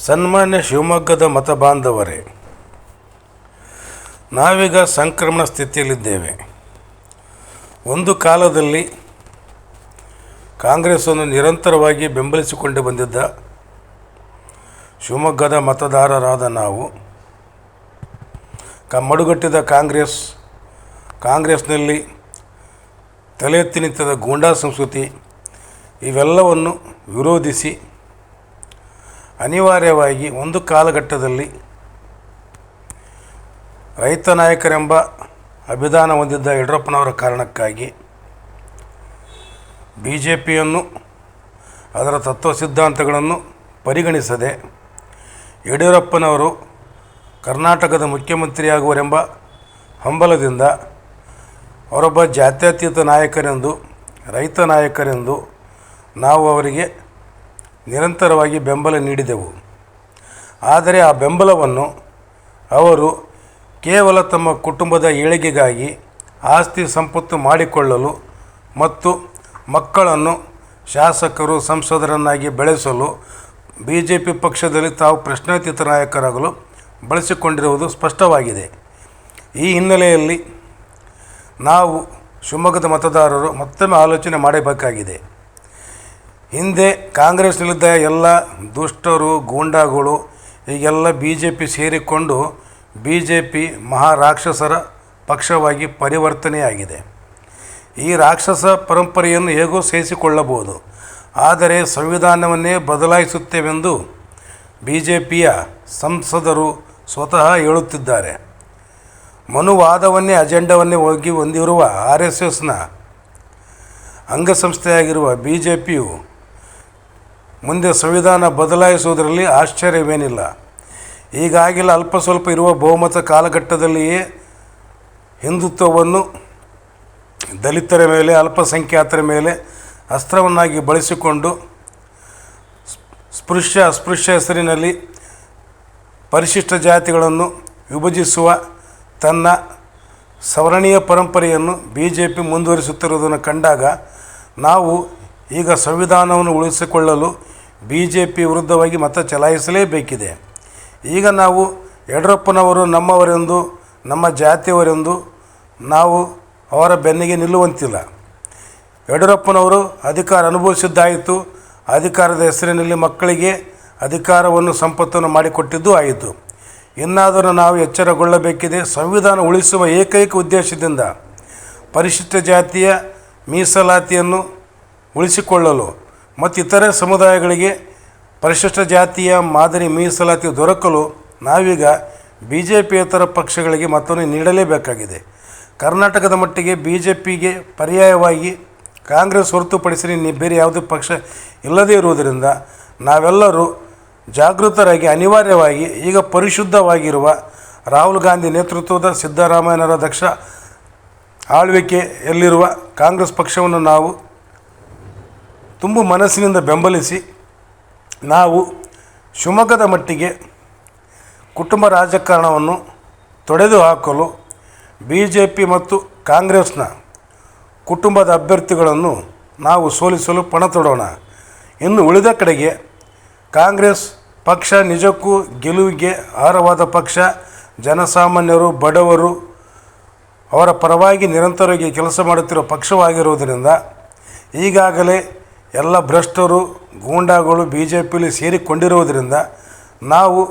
ಸನ್ಮಾನ್ಯ ಶಿವಮೊಗ್ಗದ ಮತಬಾಂಧವರೇ, ನಾವೀಗ ಸಂಕ್ರಮಣ ಸ್ಥಿತಿಯಲ್ಲಿದ್ದೇವೆ. ಒಂದು ಕಾಲದಲ್ಲಿ ಕಾಂಗ್ರೆಸ್ಸನ್ನು ನಿರಂತರವಾಗಿ ಬೆಂಬಲಿಸಿಕೊಂಡು ಬಂದಿದ್ದ ಶಿವಮೊಗ್ಗದ ಮತದಾರರಾದ ನಾವು ಮಡುಗಟ್ಟಿದ ಕಾಂಗ್ರೆಸ್ನಲ್ಲಿ ತಲೆ ಎತ್ತಿ ನಿಂತಿದ್ದ ಗೂಂಡಾ ಸಂಸ್ಕೃತಿ ಇವೆಲ್ಲವನ್ನು ವಿರೋಧಿಸಿ ಅನಿವಾರ್ಯವಾಗಿ ಒಂದು ಕಾಲಘಟ್ಟದಲ್ಲಿ ರೈತ ನಾಯಕರೆಂಬ ಅಭಿದಾನ ಹೊಂದಿದ್ದ ಯಡಿಯೂರಪ್ಪನವರ ಕಾರಣಕ್ಕಾಗಿ BJPಯನ್ನು ಅದರ ತತ್ವ ಸಿದ್ಧಾಂತಗಳನ್ನು ಪರಿಗಣಿಸದೆ ಯಡಿಯೂರಪ್ಪನವರು ಕರ್ನಾಟಕದ ಮುಖ್ಯಮಂತ್ರಿಯಾಗುವರೆಂಬ ಹಂಬಲದಿಂದ ಅವರೊಬ್ಬ ಜಾತ್ಯತೀತ ನಾಯಕರೆಂದು, ರೈತ ನಾಯಕರೆಂದು ನಾವು ಅವರಿಗೆ ನಿರಂತರವಾಗಿ ಬೆಂಬಲ ನೀಡಿದೆವು. ಆದರೆ ಆ ಬೆಂಬಲವನ್ನು ಅವರು ಕೇವಲ ತಮ್ಮ ಕುಟುಂಬದ ಏಳಿಗೆಗಾಗಿ ಆಸ್ತಿ ಸಂಪತ್ತು ಮಾಡಿಕೊಳ್ಳಲು ಮತ್ತು ಮಕ್ಕಳನ್ನು ಶಾಸಕರು, ಸಂಸದರನ್ನಾಗಿ ಬೆಳೆಸಲು BJP ಪಕ್ಷದಲ್ಲಿ ತಾವು ಪ್ರಶ್ನಾತೀತ ನಾಯಕರಾಗಲು ಬಳಸಿಕೊಂಡಿರುವುದು ಸ್ಪಷ್ಟವಾಗಿದೆ. ಈ ಹಿನ್ನೆಲೆಯಲ್ಲಿ ನಾವು ಶಿವಮೊಗ್ಗದ ಮತದಾರರು ಮತ್ತೊಮ್ಮೆ ಆಲೋಚನೆ ಮಾಡಬೇಕಾಗಿದೆ. ಹಿಂದೆ ಕಾಂಗ್ರೆಸ್ನಲ್ಲಿದ್ದ ಎಲ್ಲ ದುಷ್ಟರು, ಗೂಂಡಾಗಳು ಈಗೆಲ್ಲ BJP ಸೇರಿಕೊಂಡು BJP ಮಹಾರಾಕ್ಷಸರ ಪಕ್ಷವಾಗಿ ಪರಿವರ್ತನೆಯಾಗಿದೆ. ಈ ರಾಕ್ಷಸ ಪರಂಪರೆಯನ್ನು ಹೇಗೋ ಸಹಿಸಿಕೊಳ್ಳಬಹುದು, ಆದರೆ ಸಂವಿಧಾನವನ್ನೇ ಬದಲಾಯಿಸುತ್ತೇವೆಂದು BJPಯ ಸಂಸದರು ಸ್ವತಃ ಹೇಳುತ್ತಿದ್ದಾರೆ. ಮನುವಾದವನ್ನೇ ಅಜೆಂಡವನ್ನೇ ಹೊಂದಿರುವ RSSನ ಅಂಗಸಂಸ್ಥೆಯಾಗಿರುವ BJPಯು ಮುಂದೆ ಸಂವಿಧಾನ ಬದಲಾಯಿಸುವುದರಲ್ಲಿ ಆಶ್ಚರ್ಯವೇನಿಲ್ಲ. ಈಗಾಗಲೇ ಅಲ್ಪ ಸ್ವಲ್ಪ ಇರುವ ಬಹುಮತ ಕಾಲಘಟ್ಟದಲ್ಲಿಯೇ ಹಿಂದುತ್ವವನ್ನು ದಲಿತರ ಮೇಲೆ, ಅಲ್ಪಸಂಖ್ಯಾತರ ಮೇಲೆ ಅಸ್ತ್ರವನ್ನಾಗಿ ಬಳಸಿಕೊಂಡು ಅಸ್ಪೃಶ್ಯ ಹೆಸರಿನಲ್ಲಿ ಪರಿಶಿಷ್ಟ ಜಾತಿಗಳನ್ನು ವಿಭಜಿಸುವ ತನ್ನ ಸವರ್ಣೀಯ ಪರಂಪರೆಯನ್ನು BJP ಮುಂದುವರಿಸುತ್ತಿರುವುದನ್ನು ಕಂಡಾಗ ನಾವು ಈಗ ಸಂವಿಧಾನವನ್ನು ಉಳಿಸಿಕೊಳ್ಳಲು BJP ವಿರುದ್ಧವಾಗಿ ಮತ ಚಲಾಯಿಸಲೇಬೇಕಿದೆ. ಈಗ ನಾವು ಯಡಿಯೂರಪ್ಪನವರು ನಮ್ಮವರೆಂದು, ನಮ್ಮ ಜಾತಿಯವರೆಂದು ನಾವು ಅವರ ಬೆನ್ನಿಗೆ ನಿಲ್ಲುವಂತಿಲ್ಲ. ಯಡಿಯೂರಪ್ಪನವರು ಅಧಿಕಾರ ಅನುಭವಿಸಿದ್ದಾಯಿತು, ಅಧಿಕಾರದ ಹೆಸರಿನಲ್ಲಿ ಮಕ್ಕಳಿಗೆ ಅಧಿಕಾರವನ್ನು, ಸಂಪತ್ತನ್ನು ಮಾಡಿಕೊಟ್ಟಿದ್ದು ಆಯಿತು. ಇನ್ನಾದರೂ ನಾವು ಎಚ್ಚರಗೊಳ್ಳಬೇಕಿದೆ. ಸಂವಿಧಾನ ಉಳಿಸುವ ಏಕೈಕ ಉದ್ದೇಶದಿಂದ ಪರಿಶಿಷ್ಟ ಜಾತಿಯ ಮೀಸಲಾತಿಯನ್ನು ಉಳಿಸಿಕೊಳ್ಳಲು ಮತ್ತು ಇತರೆ ಸಮುದಾಯಗಳಿಗೆ ಪರಿಶಿಷ್ಟ ಜಾತಿಯ ಮಾದರಿ ಮೀಸಲಾತಿ ದೊರಕಲು ನಾವೀಗ BJPಯೇತರ ಪಕ್ಷಗಳಿಗೆ ಮತವನ್ನು ನೀಡಲೇಬೇಕಾಗಿದೆ. ಕರ್ನಾಟಕದ ಮಟ್ಟಿಗೆ BJPಗೆ ಪರ್ಯಾಯವಾಗಿ ಕಾಂಗ್ರೆಸ್ ಹೊರತುಪಡಿಸಿ ಬೇರೆ ಯಾವುದೇ ಪಕ್ಷ ಇಲ್ಲದೇ ಇರುವುದರಿಂದ ನಾವೆಲ್ಲರೂ ಜಾಗೃತರಾಗಿ ಅನಿವಾರ್ಯವಾಗಿ ಈಗ ಪರಿಶುದ್ಧವಾಗಿರುವ ರಾಹುಲ್ ಗಾಂಧಿ ನೇತೃತ್ವದ ಸಿದ್ದರಾಮಯ್ಯನವರ ದಕ್ಷ ಆಳ್ವಿಕೆಯಲ್ಲಿರುವ ಕಾಂಗ್ರೆಸ್ ಪಕ್ಷವನ್ನು ನಾವು ತುಂಬ ಮನಸ್ಸಿನಿಂದ ಬೆಂಬಲಿಸಿ ನಾವು ಶಿವಮೊಗ್ಗದ ಮಟ್ಟಿಗೆ ಕುಟುಂಬ ರಾಜಕಾರಣವನ್ನು ತೊಡೆದು ಹಾಕಲು BJP ಮತ್ತು ಕಾಂಗ್ರೆಸ್ನ ಕುಟುಂಬದ ಅಭ್ಯರ್ಥಿಗಳನ್ನು ನಾವು ಸೋಲಿಸಲು ಪಣ ತೊಡೋಣ. ಇನ್ನು ಉಳಿದ ಕಡೆಗೆ ಕಾಂಗ್ರೆಸ್ ಪಕ್ಷ ನಿಜಕ್ಕೂ ಗೆಲುವಿಗೆ ಅರ್ಹವಾದ ಪಕ್ಷ. ಜನಸಾಮಾನ್ಯರು, ಬಡವರು ಅವರ ಪರವಾಗಿ ನಿರಂತರವಾಗಿ ಕೆಲಸ ಮಾಡುತ್ತಿರುವ ಪಕ್ಷವಾಗಿರುವುದರಿಂದ ಈಗಾಗಲೇ ಎಲ್ಲ ಭ್ರಷ್ಟರು, ಗೂಂಡಾಗಳು BJPಯಲ್ಲಿ ಸೇರಿಕೊಂಡಿರುವುದರಿಂದ ನಾವು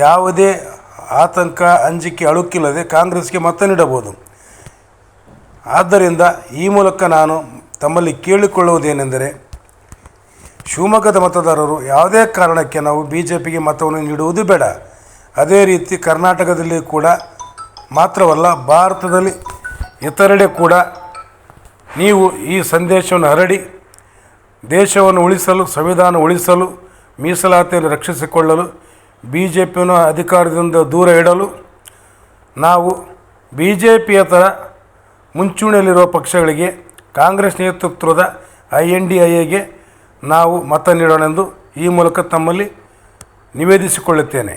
ಯಾವುದೇ ಆತಂಕ, ಅಂಜಿಕೆ, ಅಳುಕಿಲ್ಲದೆ ಕಾಂಗ್ರೆಸ್ಗೆ ಮತ ನೀಡಬಹುದು. ಆದ್ದರಿಂದ ಈ ಮೂಲಕ ನಾನು ತಮ್ಮಲ್ಲಿ ಕೇಳಿಕೊಳ್ಳುವುದೇನೆಂದರೆ, ಶಿವಮೊಗ್ಗದ ಮತದಾರರು ಯಾವುದೇ ಕಾರಣಕ್ಕೆ ನಾವು BJPಗೆ ಮತವನ್ನು ನೀಡುವುದು ಬೇಡ. ಅದೇ ರೀತಿ ಕರ್ನಾಟಕದಲ್ಲಿ ಕೂಡ ಮಾತ್ರವಲ್ಲ, ಭಾರತದಲ್ಲಿ ಇತರೆಡೆ ಕೂಡ ನೀವು ಈ ಸಂದೇಶವನ್ನು ಹರಡಿ ದೇಶವನ್ನು ಉಳಿಸಲು, ಸಂವಿಧಾನ ಉಳಿಸಲು, ಮೀಸಲಾತಿಯನ್ನು ರಕ್ಷಿಸಿಕೊಳ್ಳಲು, BJPಯನ್ನು ಅಧಿಕಾರದಿಂದ ದೂರ ಇಡಲು ನಾವು BJPಯೇತರ ಮುಂಚೂಣಿಯಲ್ಲಿರುವ ಪಕ್ಷಗಳಿಗೆ, ಕಾಂಗ್ರೆಸ್ ನೇತೃತ್ವದ INDIAಗೆ ನಾವು ಮತ ನೀಡೋಣೆಂದು ಈ ಮೂಲಕ ತಮ್ಮಲ್ಲಿ ನಿವೇದಿಸಿಕೊಳ್ಳುತ್ತೇನೆ.